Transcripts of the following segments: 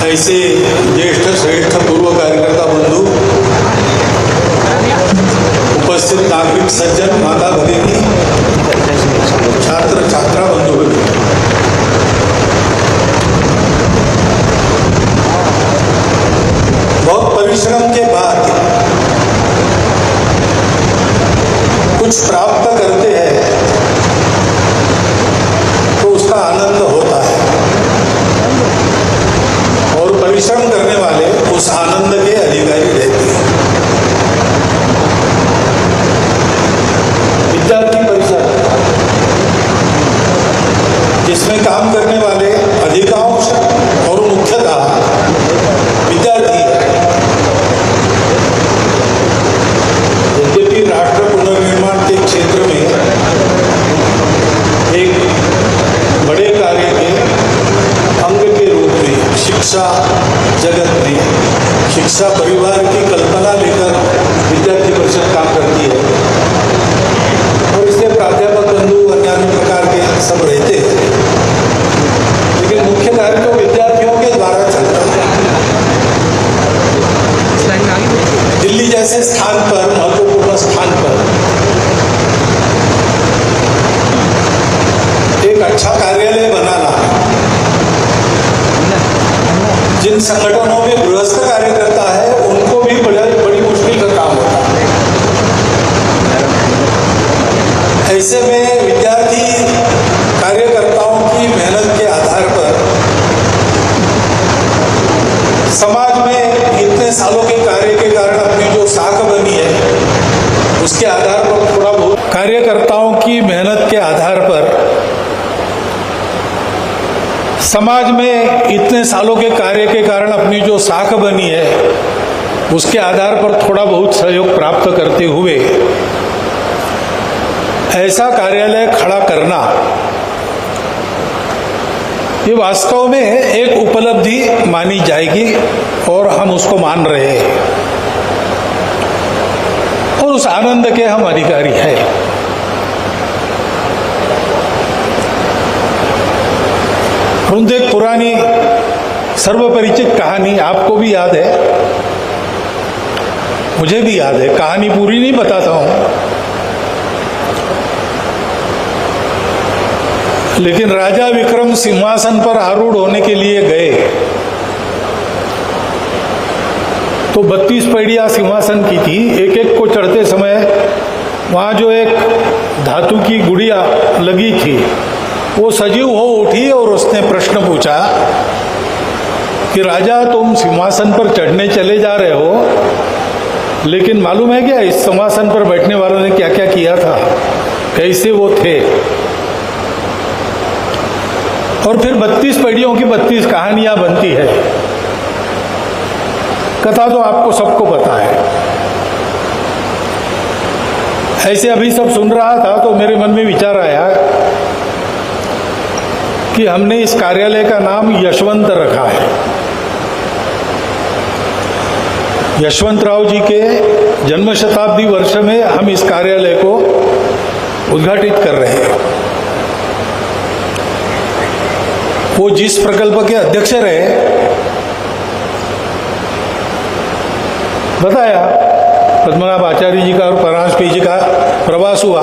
ऐसे ज्येष्ठ श्रेष्ठ पूर्व कार्यकर्ता बंधू, उपस्थित नागरिक सज्जन, माता भगिनी, छात्र छात्रा बंधु, बहुत परिश्रम के बाद कुछ प्राप्त करते हैं तो उसका आनंद होता है, और परिश्रम करने वाले उस आनंद के अधिकारी रहते हैं। विद्यार्थी परिषद, जिसमें काम करने वाले अधिकांश और मुख्यतः विद्यार्थी है। यद्यपि राष्ट्र पुनर्निर्माण के क्षेत्र में एक बड़े कार्य के अंग के रूप में शिक्षा जगत में शिक्षा परिवार की कल्पना लेकर विद्यार्थी परिषद काम करती है, और इससे प्राध्यापक बंधु अन्य प्रकार के सब रहते हैं, लेकिन मुख्य कार्य तो विद्यार्थियों के द्वारा चलता है। दिल्ली जैसे स्थान पर, महत्वपूर्ण स्थान पर एक अच्छा कार्यालय बनाना जिन संगठनों में गृहस्थ कार्यकर्ता है उनको भी बड़ी मुश्किल का काम होता है। ऐसे में विद्यार्थी कार्यकर्ताओं की मेहनत के आधार पर समाज में इतने सालों के कार्य के कारण अपनी जो साख बनी है उसके आधार पर थोड़ा बहुत, कार्यकर्ताओं की मेहनत के आधार पर समाज में इतने सालों के कार्य के कारण अपनी जो साख बनी है उसके आधार पर थोड़ा बहुत सहयोग प्राप्त करते हुए ऐसा कार्यालय खड़ा करना, ये वास्तव में एक उपलब्धि मानी जाएगी और हम उसको मान रहे हैं, और उस आनंद के हम अधिकारी हैं। परंतु एक पुरानी सर्वपरिचित कहानी आपको भी याद है, मुझे भी याद है, कहानी पूरी नहीं बताता हूं, लेकिन राजा विक्रम सिंहासन पर आरूढ़ होने के लिए गए तो 32 पैड़ियां सिंहासन की थी। एक एक को चढ़ते समय वहां जो एक धातु की गुड़िया लगी थी वो सजीव हो उठी और उसने प्रश्न पूछा कि राजा, तुम सिंहासन पर चढ़ने चले जा रहे हो, लेकिन मालूम है क्या इस सिंहासन पर बैठने वालों ने क्या क्या किया था, कैसे वो थे? और फिर 32 पैड़ियों की 32 कहानियां बनती है। कथा तो आपको सबको पता है। ऐसे अभी सब सुन रहा था तो मेरे मन में विचार आया कि हमने इस कार्यालय का नाम यशवंत रखा है। यशवंतराव जी के जन्म शताब्दी वर्ष में हम इस कार्यालय को उद्घाटित कर रहे हैं। वो जिस प्रकल्प के अध्यक्ष रहे, बताया पद्मनाभ आचार्य जी का और परांश पी जी का प्रवास हुआ।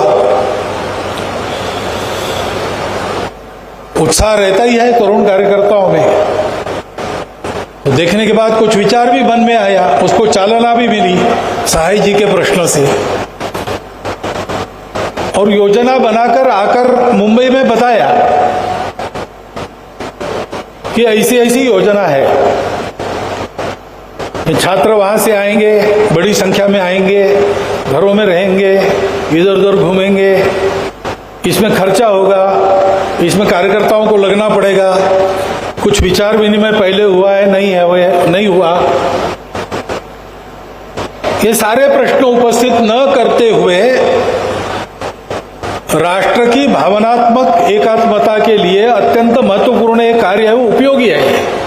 उत्साह रहता ही है तरुण कार्यकर्ताओं में। तो देखने के बाद कुछ विचार भी मन में आया, उसको चालना भी मिली सहाय जी के प्रश्न से, और योजना बनाकर आकर मुंबई में बताया कि ऐसी ऐसी योजना है। छात्र वहां से आएंगे, बड़ी संख्या में आएंगे, घरों में रहेंगे, इधर उधर घूमेंगे, इसमें खर्चा होगा, इसमें कार्यकर्ताओं को लगना पड़ेगा, कुछ विचार विनिमय पहले हुआ है, नहीं हुआ, ये सारे प्रश्न उपस्थित न करते हुए राष्ट्र की भावनात्मक एकात्मता के लिए अत्यंत महत्वपूर्ण एक कार्य है, वो उपयोगी है,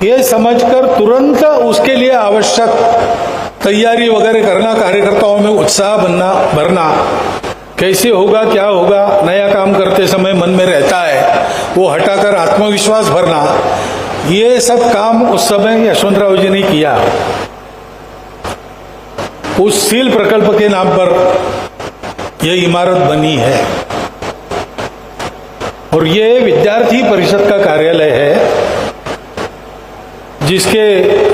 ये समझकर तुरंत उसके लिए आवश्यक तैयारी वगैरह करना, कार्यकर्ताओं में उत्साह भरना, कैसे होगा, क्या होगा, नया काम करते समय मन में रहता है, वो हटाकर आत्मविश्वास भरना, ये सब काम उस समय यशवंतराव जी ने किया। उस सील प्रकल्प के नाम पर यह इमारत बनी है और ये विद्यार्थी परिषद का कार्यालय है, जिसके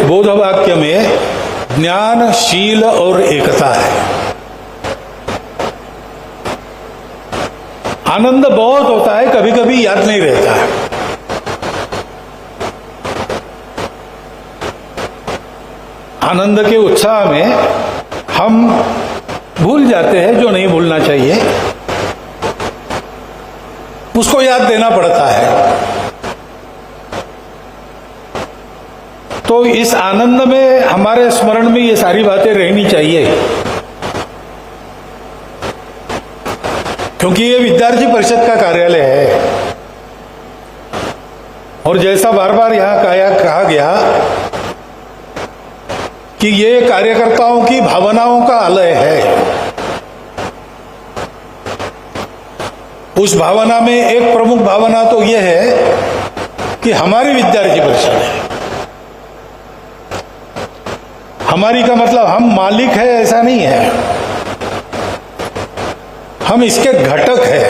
बोध वाक्य में ज्ञान, शील और एकता है। आनंद बहुत होता है, कभी कभी याद नहीं रहता है। आनंद के उत्साह में हम भूल जाते हैं जो नहीं भूलना चाहिए, उसको याद देना पड़ता है। तो इस आनंद में हमारे स्मरण में ये सारी बातें रहनी चाहिए, क्योंकि ये विद्यार्थी परिषद का कार्यालय है। और जैसा बार बार यहां कहा गया कि ये कार्यकर्ताओं की भावनाओं का आलय है। उस भावना में एक प्रमुख भावना तो यह है कि हमारी विद्यार्थी परिषद है। हमारी का मतलब हम मालिक है ऐसा नहीं है, हम इसके घटक हैं।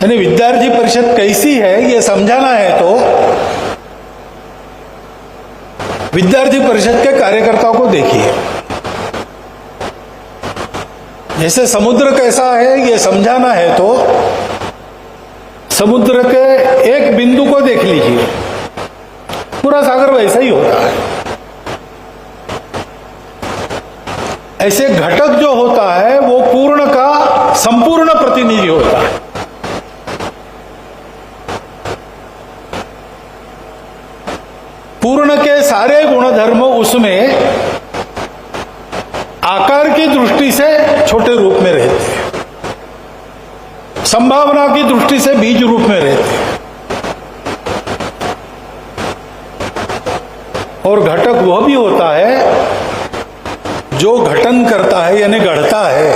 यानी विद्यार्थी परिषद कैसी है ये समझाना है तो विद्यार्थी परिषद के कार्यकर्ताओं को देखिए। जैसे समुद्र कैसा है ये समझाना है तो समुद्र के एक बिंदु को देख लीजिए, पूरा सागर वैसा ही होता है। ऐसे घटक जो होता है वो पूर्ण का संपूर्ण प्रतिनिधि होता है। पूर्ण के सारे गुणधर्म उसमें आकार की दृष्टि से छोटे रूप में रहते हैं, संभावना की दृष्टि से बीज रूप में रहते हैं, और घटक वह भी होता है जो घटन करता है यानी गढ़ता है।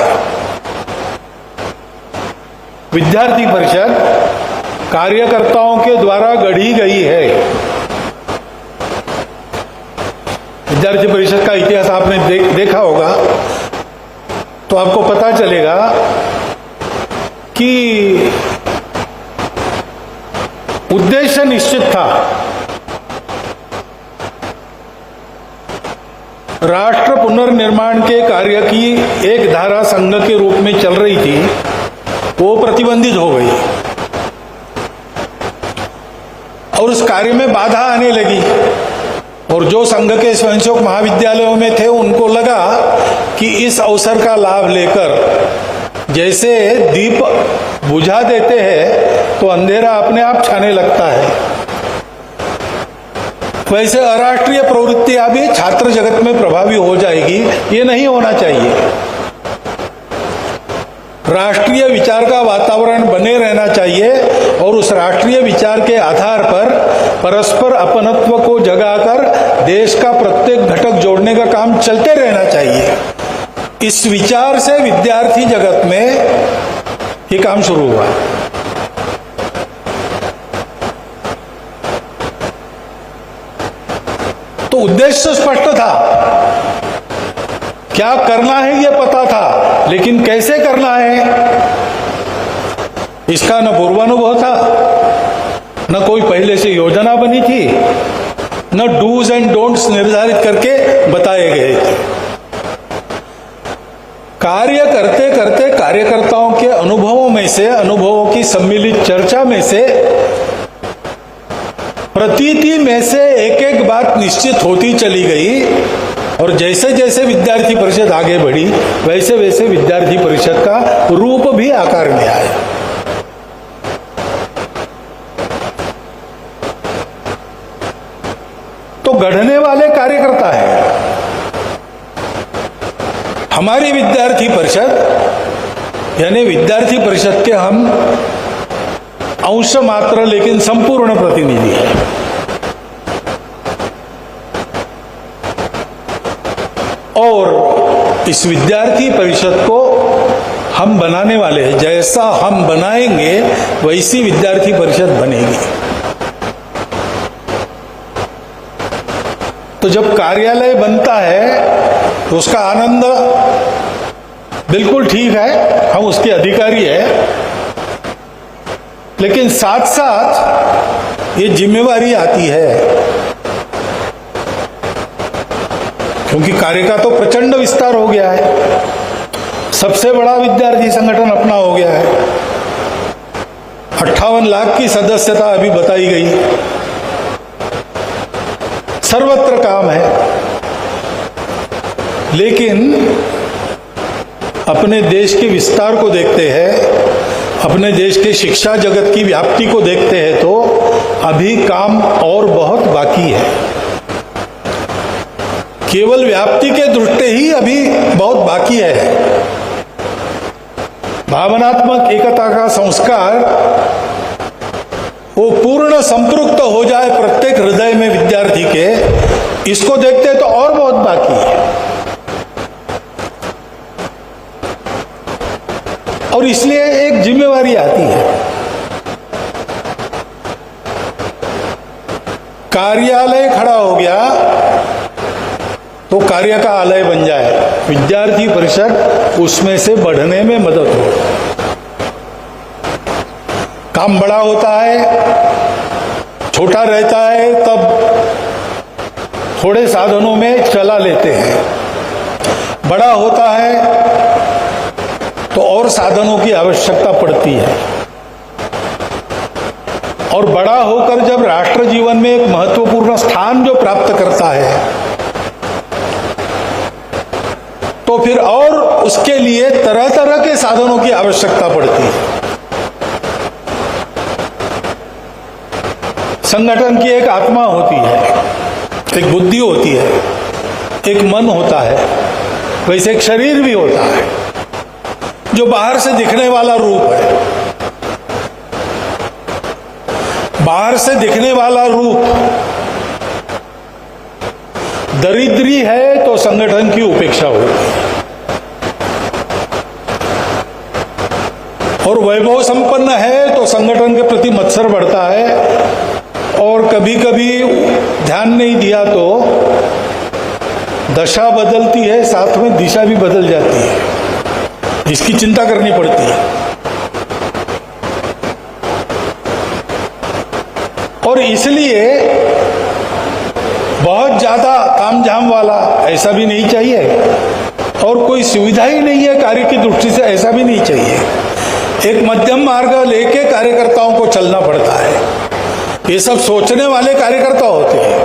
विद्यार्थी परिषद कार्यकर्ताओं के द्वारा गढ़ी गई है। विद्यार्थी परिषद का इतिहास आपने देखा होगा तो आपको पता चलेगा कि उद्देश्य निश्चित था। राष्ट्र पुनर्निर्माण के कार्य की एक धारा संघ के रूप में चल रही थी, वो प्रतिबंधित हो गई और उस कार्य में बाधा आने लगी। और जो संघ के स्वयंसेवक महाविद्यालयों में थे उनको लगा कि इस अवसर का लाभ लेकर जैसे दीप बुझा देते हैं तो अंधेरा अपने आप छाने लगता है, वैसे अराष्ट्रीय प्रवृत्तियां भी छात्र जगत में प्रभावी हो जाएगी। ये नहीं होना चाहिए। राष्ट्रीय विचार का वातावरण बने रहना चाहिए और उस राष्ट्रीय विचार के आधार पर परस्पर अपनत्व को जगाकर देश का प्रत्येक घटक जोड़ने का काम चलते रहना चाहिए। इस विचार से विद्यार्थी जगत में ये काम शुरू हुआ। तो उद्देश्य स्पष्ट था, क्या करना है ये पता था, लेकिन कैसे करना है इसका न पूर्वानुभव था, न कोई पहले से योजना बनी थी, न डूज एंड डोंट्स निर्धारित करके बताए गए थे। कार्य करते करते कार्यकर्ताओं के अनुभवों में से, अनुभवों की सम्मिलित चर्चा में से, प्रतीति में से एक एक बात निश्चित होती चली गई और जैसे जैसे विद्यार्थी परिषद आगे बढ़ी वैसे वैसे विद्यार्थी परिषद का रूप भी आकार में आया। तो गढ़ने वाले कार्यकर्ता है हमारी विद्यार्थी परिषद, यानी विद्यार्थी परिषद के हम अंश मात्र लेकिन संपूर्ण प्रतिनिधि है। और इस विद्यार्थी परिषद को हम बनाने वाले हैं। जैसा हम बनाएंगे वैसी विद्यार्थी परिषद बनेगी। तो जब कार्यालय बनता है तो उसका आनंद बिल्कुल ठीक है, हम उसके अधिकारी हैं, लेकिन साथ साथ ये जिम्मेवारी आती है, क्योंकि कार्य का तो प्रचंड विस्तार हो गया है। सबसे बड़ा विद्यार्थी संगठन अपना हो गया है। 58 लाख की सदस्यता अभी बताई गई। सर्वत्र काम है, लेकिन अपने देश के विस्तार को देखते हैं, अपने देश के शिक्षा जगत की व्याप्ति को देखते हैं तो अभी काम और बहुत बाकी है। केवल व्याप्ति के दृष्टि ही अभी बहुत बाकी है। भावनात्मक एकता का संस्कार वो पूर्ण संपृक्त हो जाए प्रत्येक हृदय में विद्यार्थी के, इसको देखते तो और बहुत बाकी है। और इसलिए एक जिम्मेवारी आती है। कार्यालय खड़ा हो गया तो कार्य का आलय बन जाए, विद्यार्थी परिषद उसमें से बढ़ने में मदद हो। काम बड़ा होता है, छोटा रहता है, तब थोड़े साधनों में चला लेते हैं। बड़ा होता है तो और साधनों की आवश्यकता पड़ती है। और बड़ा होकर जब राष्ट्र जीवन में एक महत्वपूर्ण स्थान जो प्राप्त करता है तो फिर और उसके लिए तरह तरह के साधनों की आवश्यकता पड़ती है। संगठन की एक आत्मा होती है, एक बुद्धि होती है, एक मन होता है, वैसे एक शरीर भी होता है जो बाहर से दिखने वाला रूप है। बाहर से दिखने वाला रूप दरिद्री है तो संगठन की उपेक्षा होती है, और वैभव संपन्न है तो संगठन के प्रति मत्सर बढ़ता है, और कभी कभी ध्यान नहीं दिया तो दशा बदलती है, साथ में दिशा भी बदल जाती है, इसकी चिंता करनी पड़ती है। और इसलिए बहुत ज्यादा तामझाम वाला ऐसा भी नहीं चाहिए, और कोई सुविधा ही नहीं है कार्य की दृष्टि से ऐसा भी नहीं चाहिए। एक मध्यम मार्ग लेके कार्यकर्ताओं को चलना पड़ता है। ये सब सोचने वाले कार्यकर्ता होते हैं,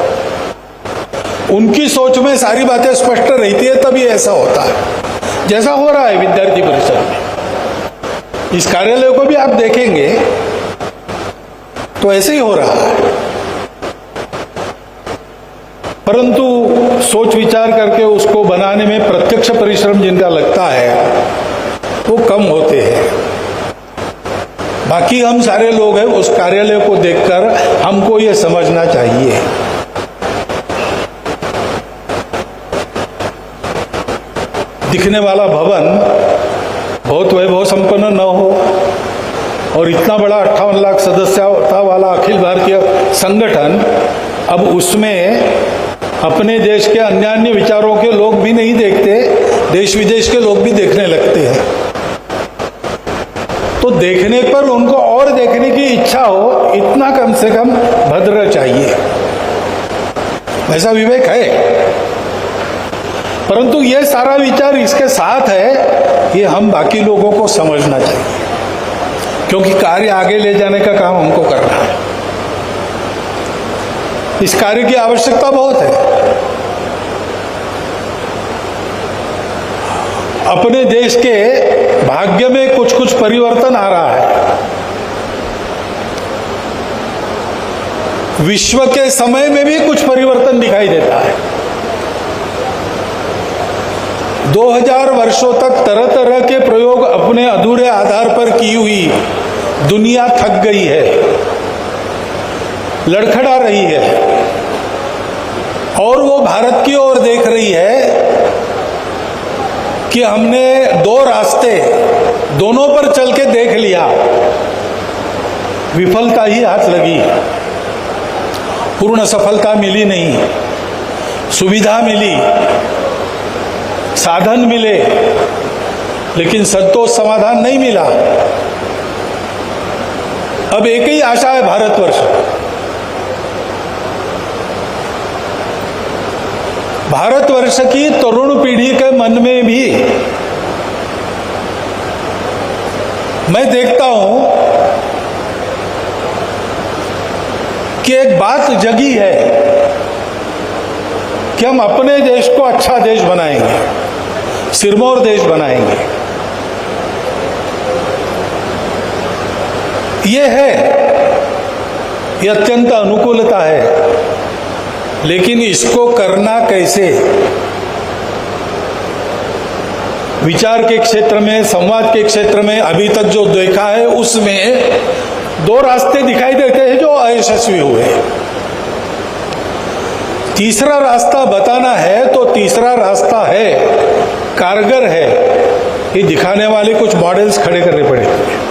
उनकी सोच में सारी बातें स्पष्ट रहती है, तभी ऐसा होता है जैसा हो रहा है विद्यार्थी परिषद में। इस कार्यालय को भी आप देखेंगे तो ऐसे ही हो रहा है, परंतु सोच विचार करके उसको बनाने में प्रत्यक्ष परिश्रम जिनका लगता है वो कम होते हैं। बाकी हम सारे लोग हैं, उस कार्यालय को देखकर हमको ये समझना चाहिए दिखने वाला भवन बहुत वैभव संपन्न न हो, और इतना बड़ा 58 लाख सदस्यता वाला अखिल भारतीय संगठन अब उसमें अपने देश के अन्य अन्य विचारों के लोग भी नहीं देखते, देश विदेश के लोग भी देखने लगते हैं। तो देखने पर उनको और देखने की इच्छा हो, इतना कम से कम भद्र चाहिए, ऐसा विवेक है। परंतु ये सारा विचार इसके साथ है, ये हम बाकी लोगों को समझना चाहिए, क्योंकि कार्य आगे ले जाने का काम हमको करना है। इस कार्य की आवश्यकता बहुत है। अपने देश के भाग्य में कुछ कुछ परिवर्तन आ रहा है। विश्व के समय में भी कुछ परिवर्तन दिखाई देता है। 2000 वर्षों तक तरह तरह के प्रयोग अपने अधूरे आधार पर की हुई दुनिया थक गई है, लड़खड़ा रही है, और वो भारत की ओर देख रही है कि हमने दो रास्ते दोनों पर चल के देख लिया, विफलता ही हाथ लगी, पूर्ण सफलता मिली नहीं। सुविधा मिली, साधन मिले, लेकिन संतोष समाधान नहीं मिला। अब एक ही आशा है भारतवर्ष, भारतवर्ष की तरुण पीढ़ी के मन में भी मैं देखता हूं कि एक बात जगी है कि हम अपने देश को अच्छा देश बनाएंगे, सिरमौर देश बनाएंगे। ये है, ये अत्यंत अनुकूलता है, लेकिन इसको करना कैसे? विचार के क्षेत्र में, संवाद के क्षेत्र में अभी तक जो देखा है उसमें दो रास्ते दिखाई देते हैं जो अयशस्वी हुए। तीसरा रास्ता बताना है तो तीसरा रास्ता है, कारगर है, ये दिखाने वाले कुछ मॉडल्स खड़े करने पड़ेंगे।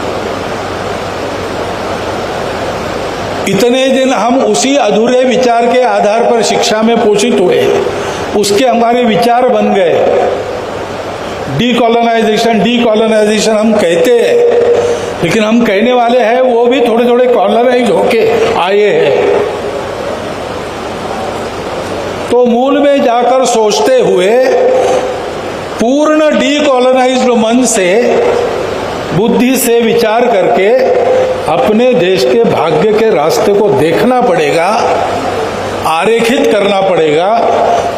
इतने दिन हम उसी अधूरे विचार के आधार पर शिक्षा में पोषित हुए, उसके हमारे विचार बन गए। डीकॉलोनाइजेशन हम कहते हैं, लेकिन हम कहने वाले हैं वो भी थोड़े थोड़े कॉलोनाइज होके आए हैं। तो मूल में जाकर सोचते हुए पूर्ण डीकॉलोनाइज्ड मन से, बुद्धि से विचार करके अपने देश के भाग्य के रास्ते को देखना पड़ेगा, आरेखित करना पड़ेगा।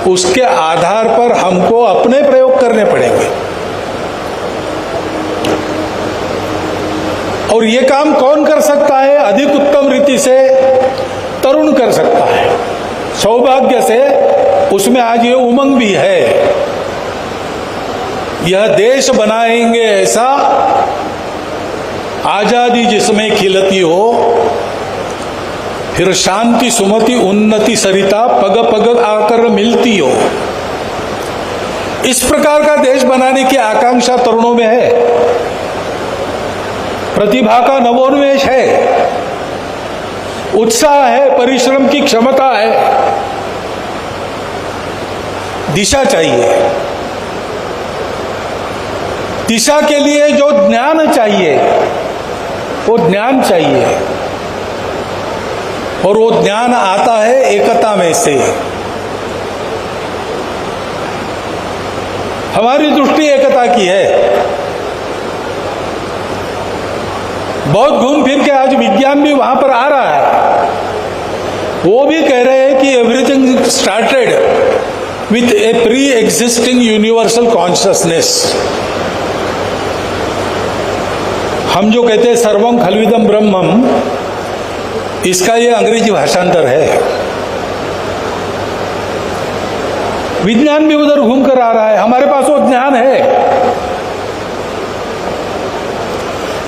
उसके आधार पर हमको अपने प्रयोग करने पड़ेंगे। और ये काम कौन कर सकता है? अधिक उत्तम रीति से तरुण कर सकता है। सौभाग्य से उसमें आज ये उमंग भी है। यह देश बनाएंगे ऐसा, आजादी जिसमें खिलती हो, फिर शांति सुमति उन्नति सरिता पग पग आकर मिलती हो। इस प्रकार का देश बनाने की आकांक्षा तरुणों में है। प्रतिभा का नवोन्मेष है, उत्साह है, परिश्रम की क्षमता है। दिशा चाहिए। दिशा के लिए जो ज्ञान चाहिए वो ज्ञान चाहिए, और वो ज्ञान आता है एकता में से। हमारी दृष्टि एकता की है। बहुत घूम फिर के आज विज्ञान भी वहां पर आ रहा है। वो भी कह रहे हैं कि everything started with A pre existing universal consciousness. हम जो कहते हैं सर्वम खल्विदम ब्रह्मम, इसका ये अंग्रेजी भाषांतर है। विज्ञान भी उधर घूम कर आ रहा है। हमारे पास वो ज्ञान है,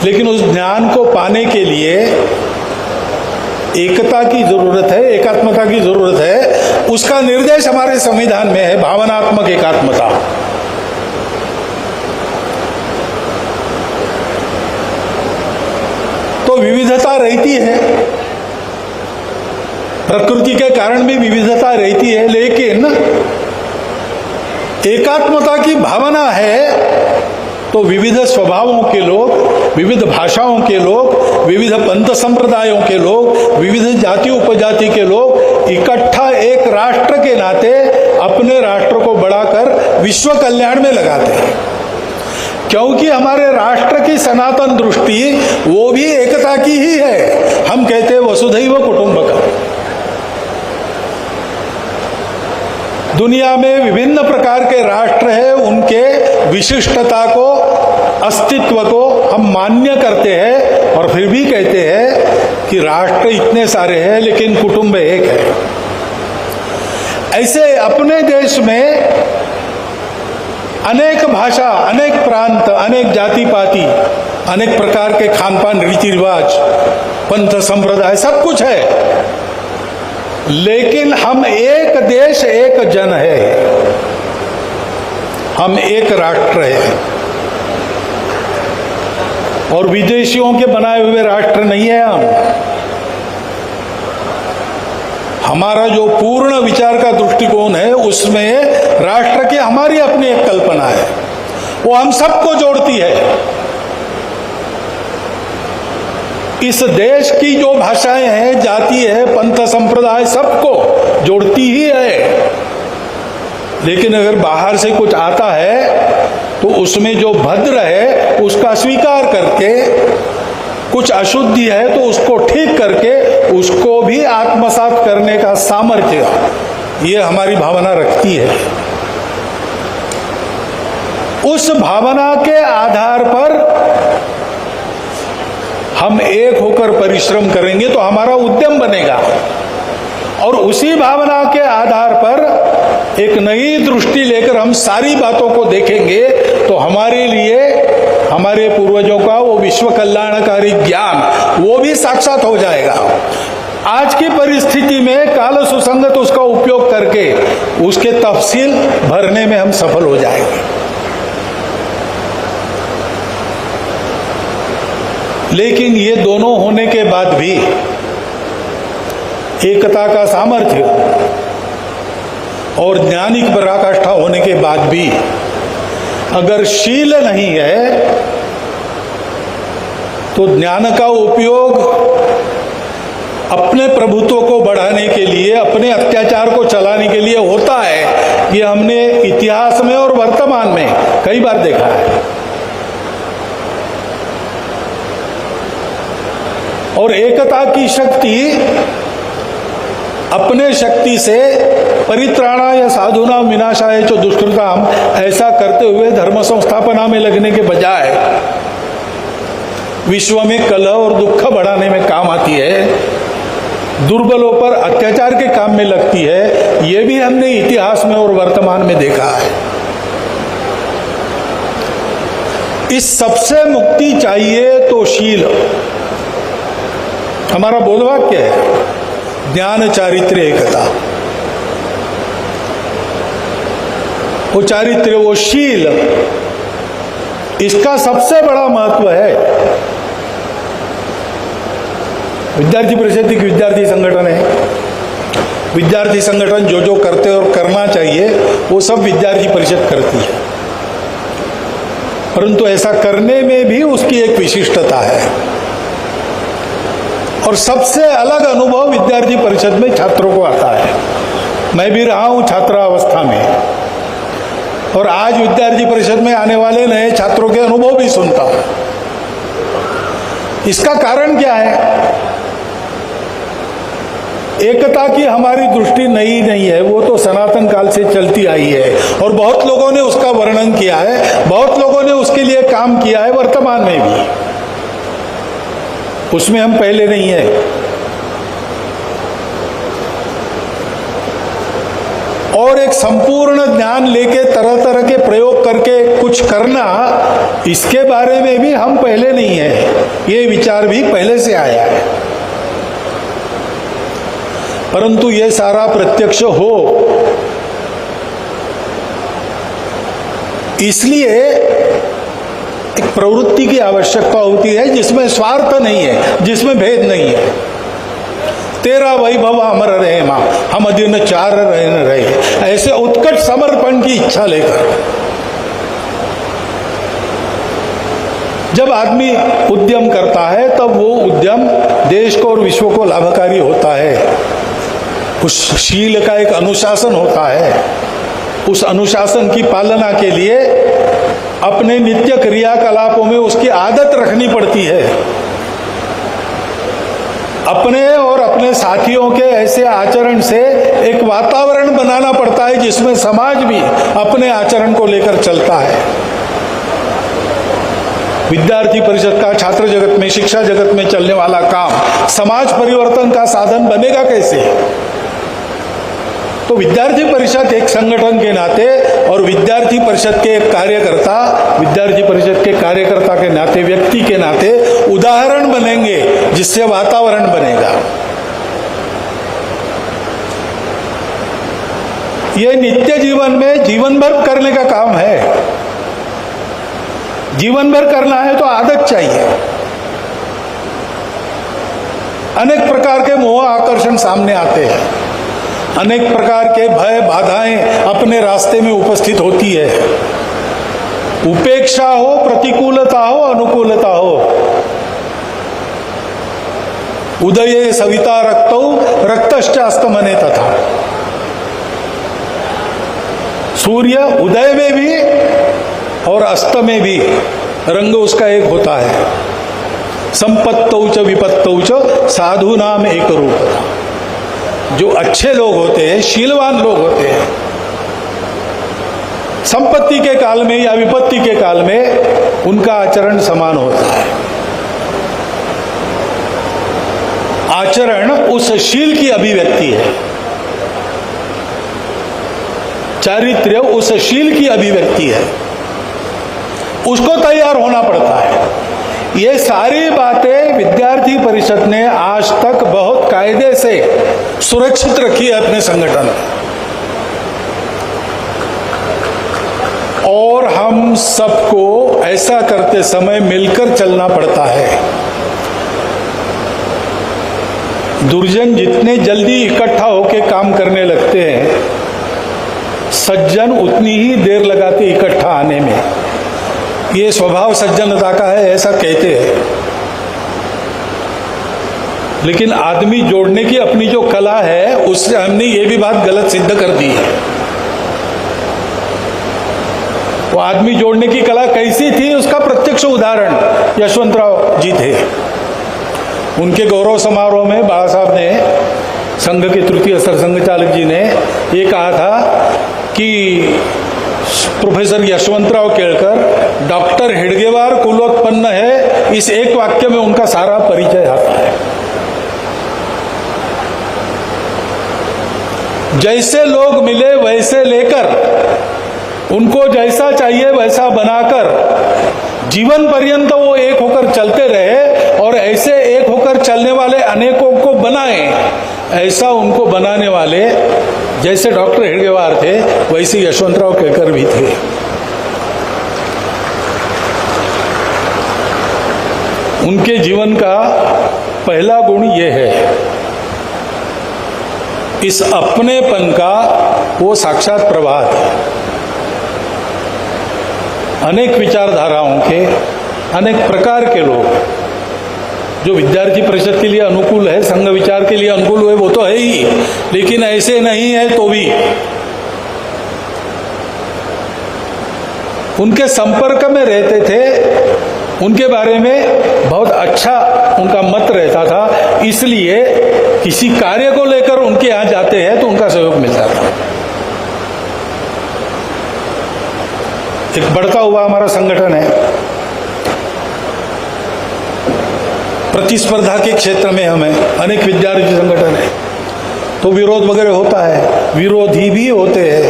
लेकिन उस ज्ञान को पाने के लिए एकता की जरूरत है, एकात्मता की जरूरत है। उसका निर्देश हमारे संविधान में है, भावनात्मक एकात्मता। तो विविधता रहती है, प्रकृति के कारण भी विविधता रहती है, लेकिन एकात्मता की भावना है तो विविध स्वभावों के लोग, विविध भाषाओं के लोग, विविध पंथ संप्रदायों के लोग, विविध जाति उपजाति के लोग इकट्ठा एक राष्ट्र के नाते अपने राष्ट्र को बढ़ाकर विश्व कल्याण में लगाते हैं। क्योंकि हमारे राष्ट्र की सनातन दृष्टि वो भी एकता की ही है। हम कहते हैं वसुधैव कुटुंबकम। दुनिया में विभिन्न प्रकार के राष्ट्र हैं, उनके विशिष्टता को, अस्तित्व को हम मान्य करते हैं, और फिर भी कहते हैं कि राष्ट्र इतने सारे हैं लेकिन कुटुंब एक है। ऐसे अपने देश में अनेक भाषा, अनेक प्रांत, अनेक जाति पाति, अनेक प्रकार के खान पान, रीति रिवाज, पंथ संप्रदाय, सब कुछ है, लेकिन हम एक देश एक जन है, हम एक राष्ट्र है। और विदेशियों के बनाए हुए राष्ट्र नहीं है हम। हमारा जो पूर्ण विचार का दृष्टिकोण है उसमें राष्ट्र की हमारी अपनी एक कल्पना है, वो हम सबको जोड़ती है। इस देश की जो भाषाएं हैं, जाति है, पंथ संप्रदाय, सबको जोड़ती ही है। लेकिन अगर बाहर से कुछ आता है तो उसमें जो भद्र है उसका स्वीकार करके, कुछ अशुद्धि है तो उसको ठीक करके उसको भी आत्मसात करने का सामर्थ्य ये हमारी भावना रखती है। उस भावना के आधार पर हम एक होकर परिश्रम करेंगे तो हमारा उद्यम बनेगा, और उसी भावना के आधार पर एक नई दृष्टि लेकर हम सारी बातों को देखेंगे तो हमारे लिए, हमारे पूर्वजों का वो विश्व कल्याणकारी ज्ञान वो भी साक्षात हो जाएगा। आज की परिस्थिति में काल सुसंगत उसका उपयोग करके उसके तफसील भरने में हम सफल हो जाएंगे। लेकिन ये दोनों होने के बाद भी, एकता का सामर्थ्य और ज्ञानिक पराकाष्ठा होने के बाद भी अगर शील नहीं है तो ज्ञान का उपयोग अपने प्रभुत्व को बढ़ाने के लिए, अपने अत्याचार को चलाने के लिए होता है। ये हमने इतिहास में और वर्तमान में कई बार देखा है। और एकता की शक्ति अपने शक्ति से परित्राणाय साधुनां विनाशाय च दुष्कृताम, ऐसा करते हुए धर्म संस्थापना में लगने के बजाय विश्व में कलह और दुख बढ़ाने में काम आती है, दुर्बलों पर अत्याचार के काम में लगती है। ये भी हमने इतिहास में और वर्तमान में देखा है। इस सबसे मुक्ति चाहिए तो शील, हमारा बोधवाक्य है, ज्ञान चारित्र्य एकता। वो चारित्र्य, वो शील, इसका सबसे बड़ा महत्व है। विद्यार्थी परिषद एक विद्यार्थी संगठन है। विद्यार्थी संगठन जो जो करते और करना चाहिए वो सब विद्यार्थी परिषद करती है, परंतु ऐसा करने में भी उसकी एक विशिष्टता है। और सबसे अलग अनुभव विद्यार्थी परिषद में छात्रों को आता है। मैं भी रहा हूं छात्रावस्था में, और आज विद्यार्थी परिषद में आने वाले नए छात्रों के अनुभव भी सुनता हूं। इसका कारण क्या है? एकता की हमारी दृष्टि नई नहीं है, वो तो सनातन काल से चलती आई है, और बहुत लोगों ने उसका वर्णन किया है, बहुत लोगों ने उसके लिए काम किया है, वर्तमान में भी। उसमें हम पहले नहीं है। और एक संपूर्ण ज्ञान लेके तरह तरह के प्रयोग करके कुछ करना, इसके बारे में भी हम पहले नहीं है। ये विचार भी पहले से आया है, परंतु ये सारा प्रत्यक्ष हो इसलिए एक प्रवृत्ति की आवश्यकता होती है जिसमें स्वार्थ नहीं है, जिसमें भेद नहीं है। तेरा वैभव अमर रहे मां, हम अधीन चार रहे, ऐसे उत्कट समर्पण की इच्छा लेकर जब आदमी उद्यम करता है तब वो उद्यम देश को और विश्व को लाभकारी होता है। उस शील का एक अनुशासन होता है। उस अनुशासन की पालना के लिए अपने नित्य क्रियाकलापों में उसकी आदत रखनी पड़ती है। अपने और अपने साथियों के ऐसे आचरण से एक वातावरण बनाना पड़ता है जिसमें समाज भी अपने आचरण को लेकर चलता है। विद्यार्थी परिषद का छात्र जगत में, शिक्षा जगत में चलने वाला काम समाज परिवर्तन का साधन बनेगा कैसे? तो विद्यार्थी परिषद एक संगठन के नाते और विद्यार्थी परिषद के एक कार्यकर्ता, विद्यार्थी परिषद के कार्यकर्ता के नाते, व्यक्ति के नाते उदाहरण बनेंगे जिससे वातावरण बनेगा। यह नित्य जीवन में जीवन भर करने का काम है। जीवन भर करना है तो आदत चाहिए। अनेक प्रकार के मोह आकर्षण सामने आते हैं, अनेक प्रकार के भय बाधाएं अपने रास्ते में उपस्थित होती है। उपेक्षा हो, प्रतिकूलता हो, अनुकूलता हो। उदये सविता रक्तौ रक्तश्च अस्तमने तथा। सूर्य उदय में भी और अस्त में भी रंग उसका एक होता है। संपत्तौ च विपत्तौ च साधु नाम एक रूप। जो अच्छे लोग होते हैं, शीलवान लोग होते हैं, संपत्ति के काल में या विपत्ति के काल में उनका आचरण समान होता है। आचरण उस शील की अभिव्यक्ति है, चारित्र्य उस शील की अभिव्यक्ति है, उसको तैयार होना पड़ता है। ये सारी बातें विद्यार्थी परिषद ने आज तक बहुत कायदे से सुरक्षित रखी है अपने संगठन में, और हम सबको ऐसा करते समय मिलकर चलना पड़ता है। दुर्जन जितने जल्दी इकट्ठा होकर काम करने लगते हैं, सज्जन उतनी ही देर लगाते इकट्ठा आने में। ये स्वभाव सज्जनता का है, ऐसा कहते हैं। लेकिन आदमी जोड़ने की अपनी जो कला है, उससे हमने ये भी बात गलत सिद्ध कर दी है। वो आदमी जोड़ने की कला कैसी थी, उसका प्रत्यक्ष उदाहरण यशवंतराव जी थे। उनके गौरव समारोह में बाबा साहब ने, संघ के तृतीय सरसंघ चालक जी ने ये कहा था कि प्रोफेसर यशवंतराव केळकर डॉक्टर हेडगेवार कुलोत्पन्न है। इस एक वाक्य में उनका सारा परिचय आता है। जैसे लोग मिले वैसे लेकर, उनको जैसा चाहिए वैसा बनाकर जीवन पर्यंत वो एक होकर चलते रहे, और ऐसे एक होकर चलने वाले अनेकों को बनाए। ऐसा उनको बनाने वाले जैसे डॉक्टर हेडगेवार थे, वैसे यशवंतराव केळकर भी थे। उनके जीवन का पहला गुण ये है, इस अपनेपन का वो साक्षात प्रभात है। अनेक विचारधाराओं के, अनेक प्रकार के लोग जो विद्यार्थी परिषद के लिए अनुकूल है, संघ विचार के लिए अनुकूल है, वो तो है ही, लेकिन ऐसे नहीं है तो भी उनके संपर्क में रहते थे, उनके बारे में बहुत अच्छा उनका मत रहता था। इसलिए किसी कार्य को लेकर उनके यहां जाते हैं तो उनका सहयोग मिलता था। एक बढ़ता हुआ हमारा संगठन है, प्रतिस्पर्धा के क्षेत्र में हमें अनेक विद्यार्थी संगठन है, तो विरोध वगैरह होता है, विरोधी भी होते हैं,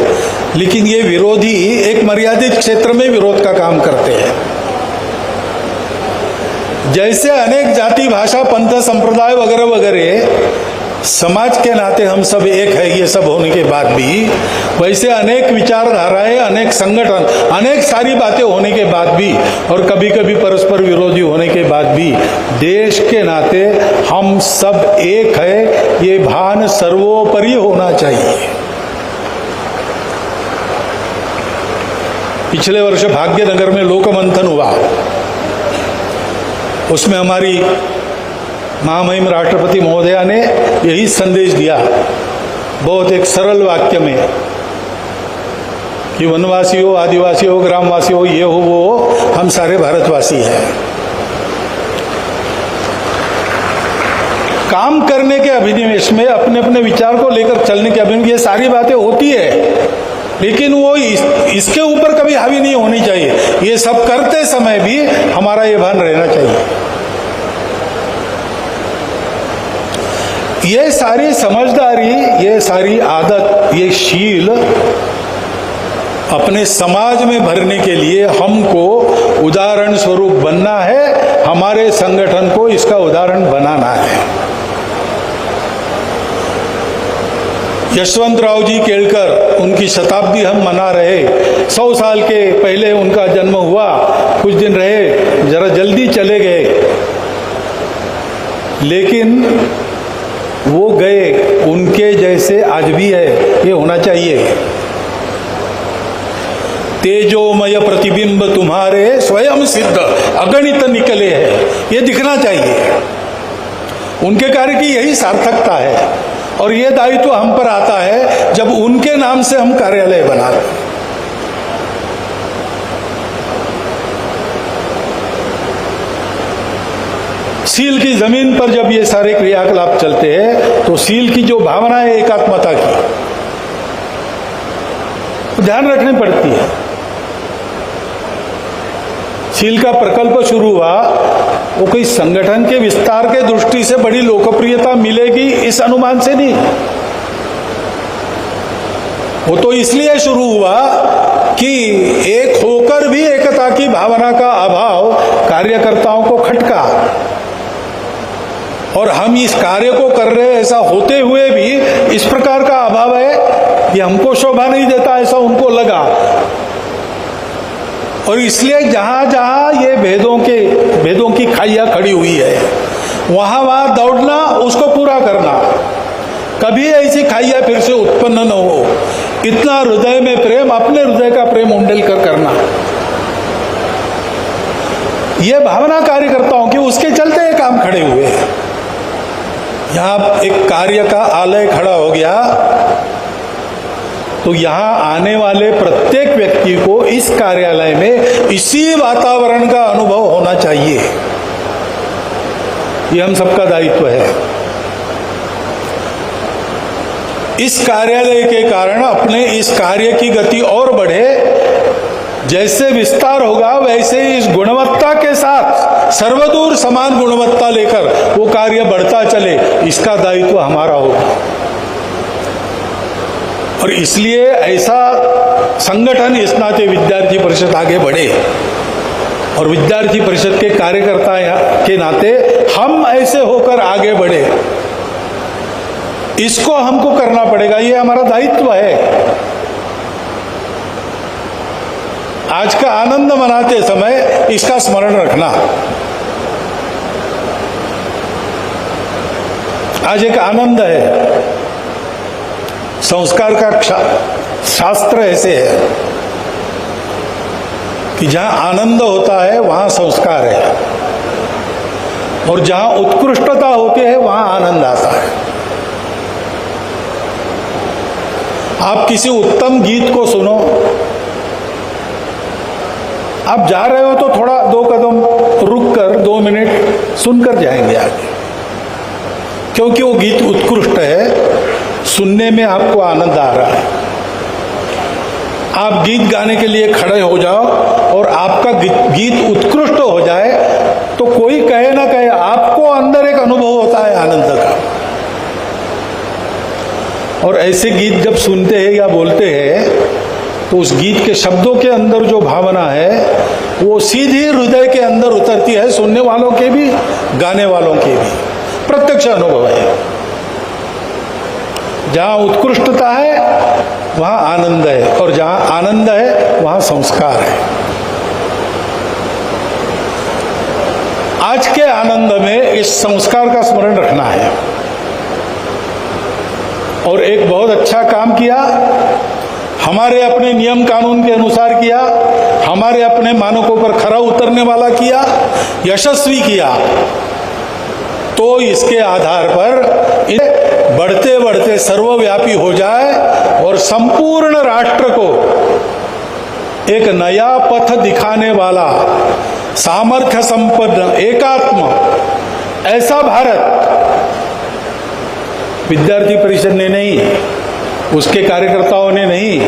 लेकिन ये विरोधी एक मर्यादित क्षेत्र में विरोध का काम करते हैं। जैसे अनेक जाति भाषा पंथ संप्रदाय वगैरह वगैरह समाज के नाते हम सब एक है, ये सब होने के बाद भी, वैसे अनेक विचारधाराएं, अनेक संगठन, अनेक सारी बातें होने के बाद भी, और कभी कभी परस्पर विरोधी होने के बाद भी, देश के नाते हम सब एक है, ये भान सर्वोपरि होना चाहिए। पिछले वर्ष भाग्यनगर में लोकमंथन हुआ, उसमें हमारी महामहिम राष्ट्रपति महोदया ने यही संदेश दिया, बहुत एक सरल वाक्य में, कि वनवासी हो, आदिवासी हो, ग्रामवासी हो, ये हो वो हो, हम सारे भारतवासी हैं। काम करने के अभिनिवेश में अपने अपने विचार को लेकर चलने के अभिनिवेश, ये सारी बातें होती है, लेकिन वो इसके ऊपर कभी हावी नहीं होनी चाहिए। ये सब करते समय भी हमारा ये भान रहना चाहिए। ये सारी समझदारी, ये सारी आदत, ये शील अपने समाज में भरने के लिए हमको उदाहरण स्वरूप बनना है, हमारे संगठन को इसका उदाहरण बनाना है। यशवंतराव जी केळकर, उनकी शताब्दी हम मना रहे। 100 साल के पहले उनका जन्म हुआ, कुछ दिन रहे, जरा जल्दी चले गए, लेकिन वो गए, उनके जैसे आज भी है, ये होना चाहिए। तेजोमय प्रतिबिंब तुम्हारे स्वयं सिद्ध अगणित निकले हैं, ये दिखना चाहिए। उनके कार्य की यही सार्थकता है, और ये दायित्व हम पर आता है जब उनके नाम से हम कार्यालय बनाते हैं। सील की जमीन पर जब ये सारे क्रियाकलाप चलते हैं तो सील की जो भावना है एकात्मता की, तो ध्यान रखनी पड़ती है। सील का प्रकल्प शुरू हुआ, वो कोई संगठन के विस्तार के दृष्टि से बड़ी लोकप्रियता मिलेगी इस अनुमान से नहीं, वो तो इसलिए शुरू हुआ कि एक होकर भी एकता की भावना का अभाव कार्यकर्ताओं को खटका, और हम इस कार्य को कर रहे हैं ऐसा होते हुए भी इस प्रकार का अभाव है, ये हमको शोभा नहीं देता, ऐसा उनको लगा। और इसलिए जहां जहां ये भेदों की खाइया खड़ी हुई है, वहां दौड़ना, उसको पूरा करना, कभी ऐसी खाइया फिर से उत्पन्न न हो, इतना हृदय में प्रेम, अपने हृदय का प्रेम उंडेल कर करना, ये भावना कार्यकर्ताओं की, उसके चलते ये काम खड़े हुए हैं। यहां एक कार्य का आलय खड़ा हो गया तो यहां आने वाले प्रत्येक व्यक्ति को इस कार्यालय में इसी वातावरण का अनुभव होना चाहिए, ये हम सबका दायित्व है। इस कार्यालय के कारण अपने इस कार्य की गति और बढ़े, जैसे विस्तार होगा वैसे इस गुणवत्ता के साथ सर्वदूर समान गुणवत्ता लेकर वो कार्य बढ़ता चले, इसका दायित्व हमारा होगा। और इसलिए ऐसा संगठन इस नाते विद्यार्थी परिषद आगे बढ़े, और विद्यार्थी परिषद के कार्यकर्ता के नाते हम ऐसे होकर आगे बढ़े, इसको हमको करना पड़ेगा, ये हमारा दायित्व है। आज का आनंद मनाते समय इसका स्मरण रखना। आज एक आनंद है, संस्कार का शास्त्र ऐसे है कि जहां आनंद होता है वहां संस्कार है, और जहां उत्कृष्टता होती है वहां आनंद आता है। आप किसी उत्तम गीत को सुनो, आप जा रहे हो तो थोड़ा 2 कदम रुक कर 2 मिनट सुनकर जाएंगे आगे, क्योंकि वो गीत उत्कृष्ट है, सुनने में आपको आनंद आ रहा है। आप गीत गाने के लिए खड़े हो जाओ और आपका गीत उत्कृष्ट हो जाए तो कोई कहे ना कहे, आपको अंदर एक अनुभव होता है आनंद का। और ऐसे गीत जब सुनते हैं या बोलते हैं तो उस गीत के शब्दों के अंदर जो भावना है वो सीधी हृदय के अंदर उतरती है, सुनने वालों के भी, गाने वालों के भी, प्रत्यक्ष अनुभव है। जहां उत्कृष्टता है वहां आनंद है, और जहां आनंद है वहां संस्कार है। आज के आनंद में इस संस्कार का स्मरण रखना है। और एक बहुत अच्छा काम किया, हमारे अपने नियम कानून के अनुसार किया, हमारे अपने मानकों पर खरा उतरने वाला किया, यशस्वी किया, तो इसके आधार पर बढ़ते बढ़ते सर्वव्यापी हो जाए और संपूर्ण राष्ट्र को एक नया पथ दिखाने वाला, सामर्थ्य संपन्न, एकात्म ऐसा भारत विद्यार्थी परिषद ने नहीं, उसके कार्यकर्ताओं ने नहीं,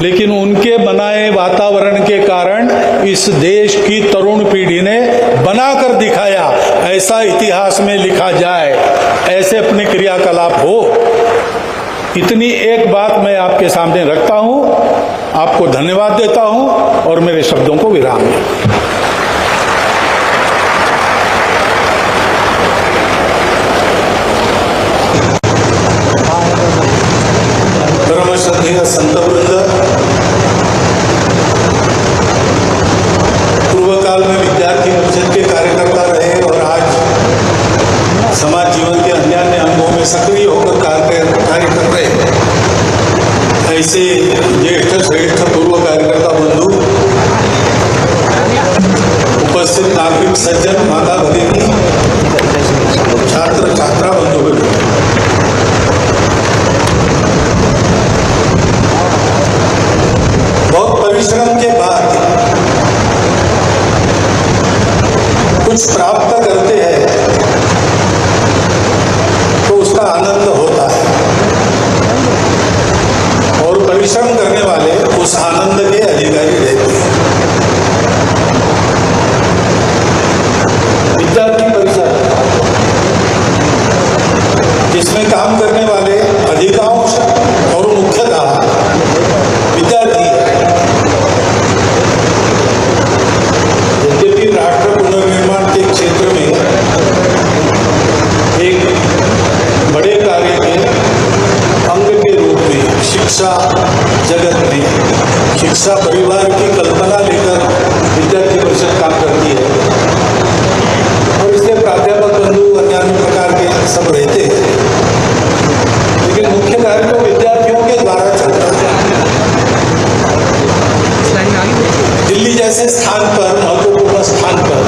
लेकिन उनके बनाए वातावरण के कारण इस देश की तरुण पीढ़ी ने बनाकर दिखाया। ऐसा इतिहास में लिखा जाए, ऐसे अपने क्रियाकलाप हो। इतनी एक बात मैं आपके सामने रखता हूं, आपको धन्यवाद देता हूं और मेरे शब्दों को विराम देता हूं। में सक्रिय होकर कार्य कर रहे हैं, ऐसे ज्येष्ठ श्रेष्ठ पूर्व कार्यकर्ता बंधु, उपस्थित नागरिक सज्जन, माता भगिनी, छात्र छात्रा बंधु, बहुत परिश्रम के बाद कुछ प्राप्त करते हैं तो उसका आनंद होता है, और परिश्रम करने वाले उस आनंद के अधिकारी रहते हैं। विद्यार्थी परिषद, जिसमें काम करने वाले अधिकांश और मुख्यतः विद्यार्थी हैं। यद्यपि राष्ट्र पुनर्निर्माण के क्षेत्र में एक बड़े कार्य के अंग के रूप में शिक्षा जगत में शिक्षा परिवार की कल्पना लेकर विद्यार्थी परिषद काम करती है, और इसके प्राध्यापक बंधु अन्य प्रकार के सब रहते हैं, लेकिन मुख्य कार्य तो विद्यार्थियों के द्वारा चलता है। दिल्ली जैसे स्थान पर, महत्वपूर्ण स्थान पर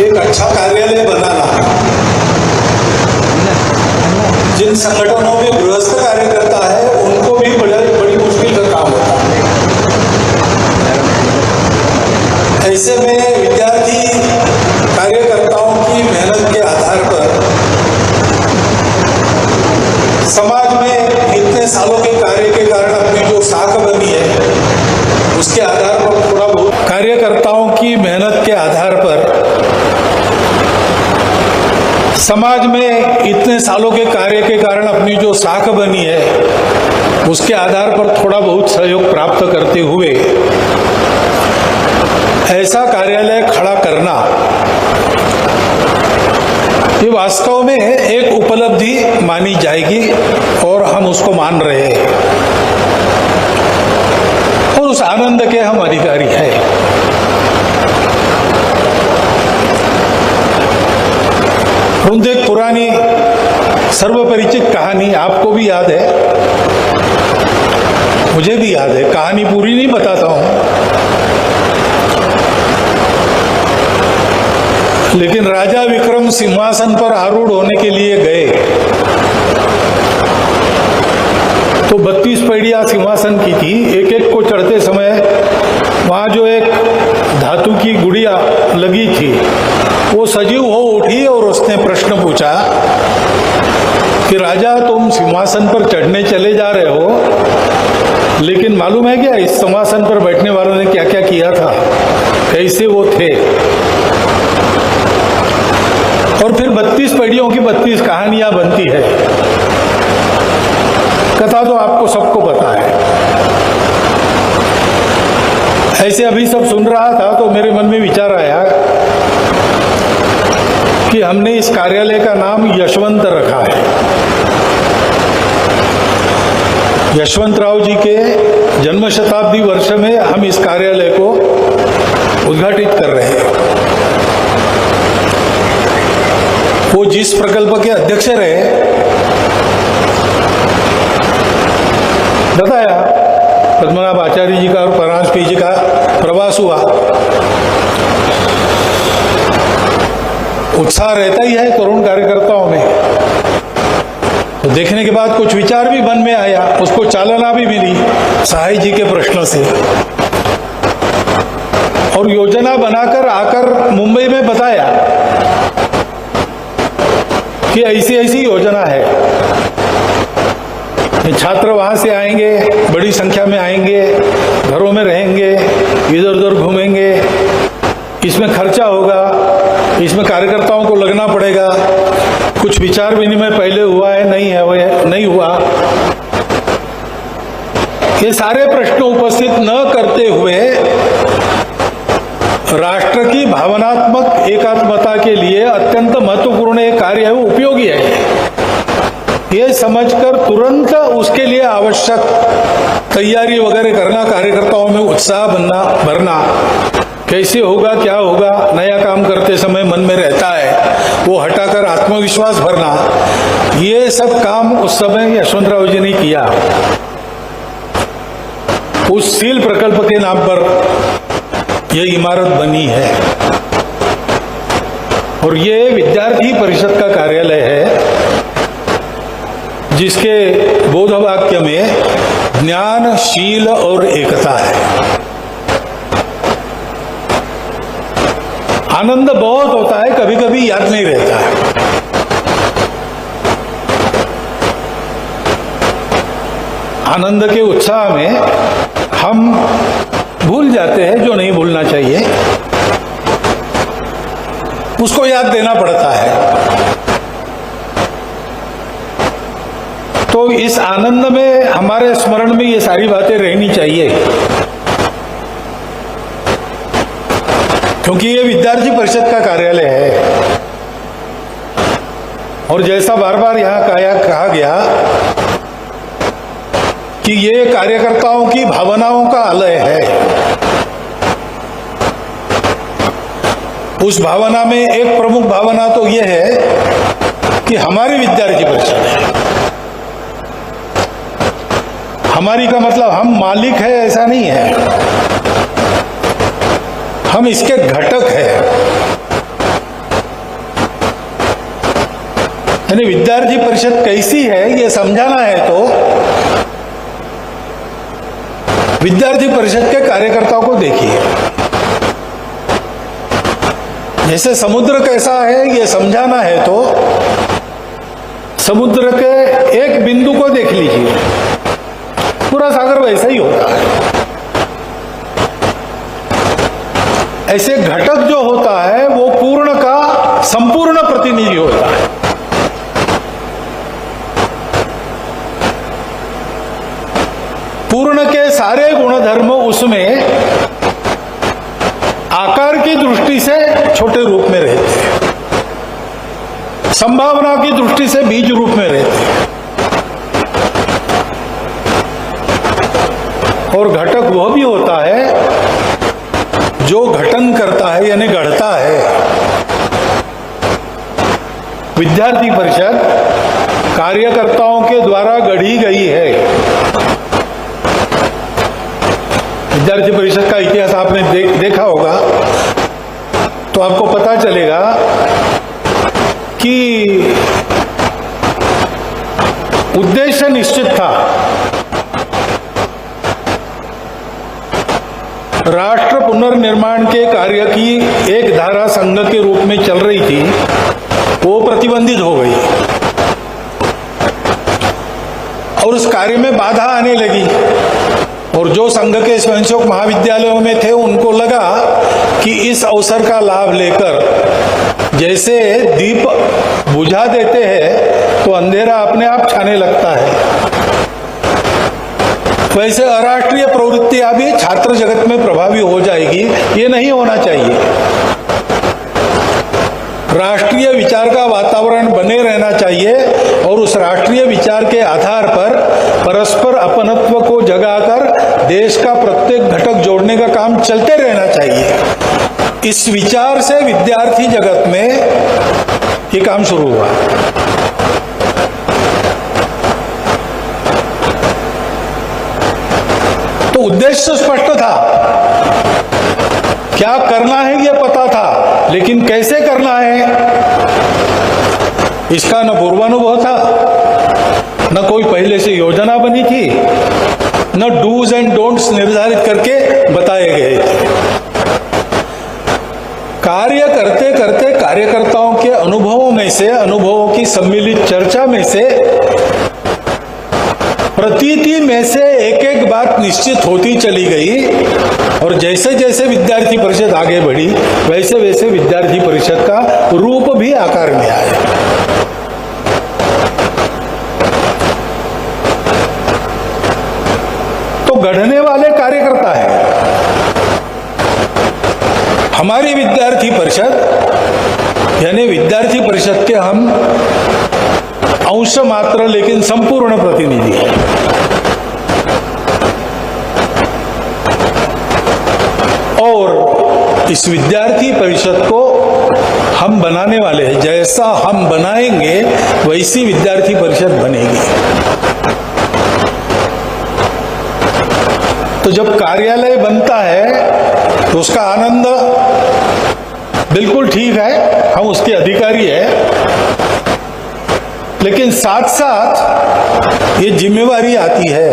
एक अच्छा कार्यालय बनाना जिन संगठनों में गृहस्थ कार्यकर्ता है उनको भी बड़ी मुश्किल का काम होता है। ऐसे में विद्यार्थी कार्यकर्ताओं की मेहनत के आधार पर समाज में इतने सालों के कार्य के कारण अपनी जो साख बनी है उसके आधार पर थोड़ा बहुत, कार्यकर्ताओं की मेहनत के आधार पर समाज में इतने सालों के कार्य के कारण अपनी जो साख बनी है उसके आधार पर थोड़ा बहुत सहयोग प्राप्त करते हुए ऐसा कार्यालय खड़ा करना, ये वास्तव में एक उपलब्धि मानी जाएगी और हम उसको मान रहे हैं, और उस आनंद के हम अधिकारी हैं। परंतु एक पुरानी सर्वपरिचित कहानी आपको भी याद है, मुझे भी याद है, कहानी पूरी नहीं बताता हूं, लेकिन राजा विक्रम सिंहासन पर आरूढ़ होने के लिए गए तो 32 पैड़ियां सिंहासन की थी। एक एक को चढ़ते समय वहां जो एक धातु की गुड़िया लगी थी वो सजीव हो उठी और उसने प्रश्न पूछा कि राजा, तुम सिंहासन पर चढ़ने चले जा रहे हो, लेकिन मालूम है क्या इस सिंहासन पर बैठने वालों ने क्या क्या किया था, कैसे वो थे? और फिर 32 पैड़ियों की 32 कहानियां बनती है। कथा तो आपको सबको पता है। ऐसे अभी सब सुन रहा था तो मेरे मन में विचार आया कि हमने इस कार्यालय का नाम यशवंत रखा है। यशवंतराव जी के जन्म शताब्दी वर्ष में हम इस कार्यालय को उद्घाटित कर रहे हैं। वो जिस प्रकल्प के अध्यक्ष रहे, बताया पद्मनाभ आचार्य जी का और परांजपे जी का प्रवास हुआ। उत्साह रहता ही है तरुण कार्यकर्ताओं में। तो देखने के बाद कुछ विचार भी मन में आया, उसको चालना भी मिली सहाय जी के प्रश्नों से, और योजना बनाकर आकर मुंबई में बताया कि ऐसी ऐसी योजना है। छात्र वहां से आएंगे, बड़ी संख्या में आएंगे, घरों में रहेंगे, इधर उधर घूमेंगे, इसमें खर्चा होगा, इसमें कार्यकर्ताओं को लगना पड़ेगा। कुछ विचार विनिमय पहले हुआ है, नहीं हुआ। ये सारे प्रश्न उपस्थित न करते हुए राष्ट्र की भावनात्मक एकात्मता के लिए अत्यंत महत्वपूर्ण एक कार्य है, वो उपयोगी है, ये समझकर तुरंत उसके लिए आवश्यक तैयारी वगैरह करना, कार्यकर्ताओं में उत्साह भरना, कैसे होगा, क्या होगा, नया काम करते समय मन में रहता है। वो हटाकर आत्मविश्वास भरना, ये सब काम उस समय यशवंतराव जी ने किया। उस सील प्रकल्प के नाम पर यह इमारत बनी है और ये विद्यार्थी परिषद का कार्यालय है, जिसके बोध वाक्य में ज्ञान, शील और एकता है। आनंद बहुत होता है, कभी कभी याद नहीं रहता है। आनंद के उत्साह में हम भूल जाते हैं जो नहीं भूलना चाहिए, उसको याद देना पड़ता है। तो इस आनंद में हमारे स्मरण में ये सारी बातें रहनी चाहिए, क्योंकि ये विद्यार्थी परिषद का कार्यालय है। और जैसा बार बार यहां कहा गया कि ये कार्यकर्ताओं की भावनाओं का आलय है। उस भावना में एक प्रमुख भावना तो ये है कि हमारी विद्यार्थी परिषद है। हमारी का मतलब हम मालिक है ऐसा नहीं है, हम इसके घटक हैं। यानी विद्यार्थी परिषद कैसी है ये समझाना है तो विद्यार्थी परिषद के कार्यकर्ताओं को देखिए। जैसे समुद्र कैसा है ये समझाना है तो समुद्र के एक बिंदु को देख लीजिए, पूरा सागर वैसा ही होता है। ऐसे घटक जो होता है वो पूर्ण का संपूर्ण प्रतिनिधि होता है। पूर्ण के सारे गुणधर्म उसमें आकार की दृष्टि से छोटे रूप में रहते हैं, संभावना की दृष्टि से बीज रूप में रहते हैं। और घटक वह भी होता है जो घटन करता है, यानी गढ़ता है। विद्यार्थी परिषद कार्यकर्ताओं के द्वारा गढ़ी गई है। विद्यार्थी परिषद का इतिहास आपने देखा होगा तो आपको पता चलेगा कि उद्देश्य निश्चित था। राष्ट्र पुनर्निर्माण के कार्य की एक धारा संघ के रूप में चल रही थी, वो प्रतिबंधित हो गई और उस कार्य में बाधा आने लगी। और जो संघ के स्वयंसेवक महाविद्यालयों में थे उनको लगा कि इस अवसर का लाभ लेकर जैसे दीप बुझा देते हैं तो अंधेरा अपने आप छाने लगता है, वैसे अराष्ट्रीय प्रवृत्तियां भी छात्र जगत में प्रभावी हो जाएगी। ये नहीं होना चाहिए। राष्ट्रीय विचार का वातावरण बने रहना चाहिए और उस राष्ट्रीय विचार के आधार पर परस्पर अपनत्व को जगाकर देश का प्रत्येक घटक जोड़ने का काम चलते रहना चाहिए। इस विचार से विद्यार्थी जगत में ये काम शुरू हुआ। तो उद्देश्य स्पष्ट था, क्या करना है ये पता था, लेकिन कैसे करना है इसका न पूर्वानुभव था, न कोई पहले से योजना बनी थी, न डूज एंड डोंट्स निर्धारित करके बताए गए थे। कार्य करते करते कार्यकर्ताओं के अनुभवों में से, अनुभवों की सम्मिलित चर्चा में से, प्रतीति में से एक एक बात निश्चित होती चली गई। और जैसे जैसे विद्यार्थी परिषद आगे बढ़ी वैसे वैसे विद्यार्थी परिषद का रूप भी आकार में आया। तो गढ़ने वाले कार्यकर्ता है हमारी विद्यार्थी परिषद, यानी विद्यार्थी परिषद के हम अंश मात्र लेकिन संपूर्ण प्रतिनिधि है। और इस विद्यार्थी परिषद को हम बनाने वाले हैं, जैसा हम बनाएंगे वैसी विद्यार्थी परिषद बनेगी। तो जब कार्यालय बनता है तो उसका आनंद बिल्कुल ठीक है, हम उसके अधिकारी हैं, लेकिन साथ साथ ये जिम्मेवारी आती है,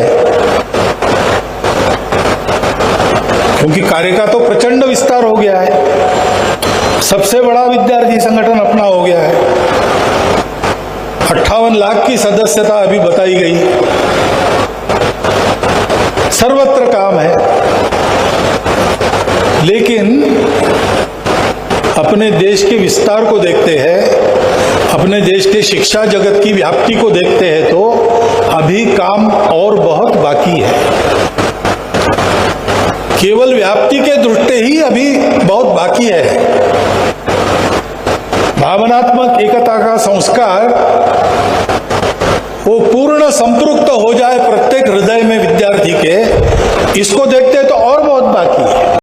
क्योंकि कार्य का तो प्रचंड विस्तार हो गया है। सबसे बड़ा विद्यार्थी संगठन अपना हो गया है। 58 लाख की सदस्यता अभी बताई गई। सर्वत्र काम है, लेकिन अपने देश के विस्तार को देखते हैं, अपने देश के शिक्षा जगत की व्याप्ति को देखते हैं तो अभी काम और बहुत बाकी है। केवल व्याप्ति के दृष्टि ही अभी बहुत बाकी है। भावनात्मक एकता का संस्कार वो पूर्ण संपृक्त हो जाए प्रत्येक हृदय में विद्यार्थी के, इसको देखते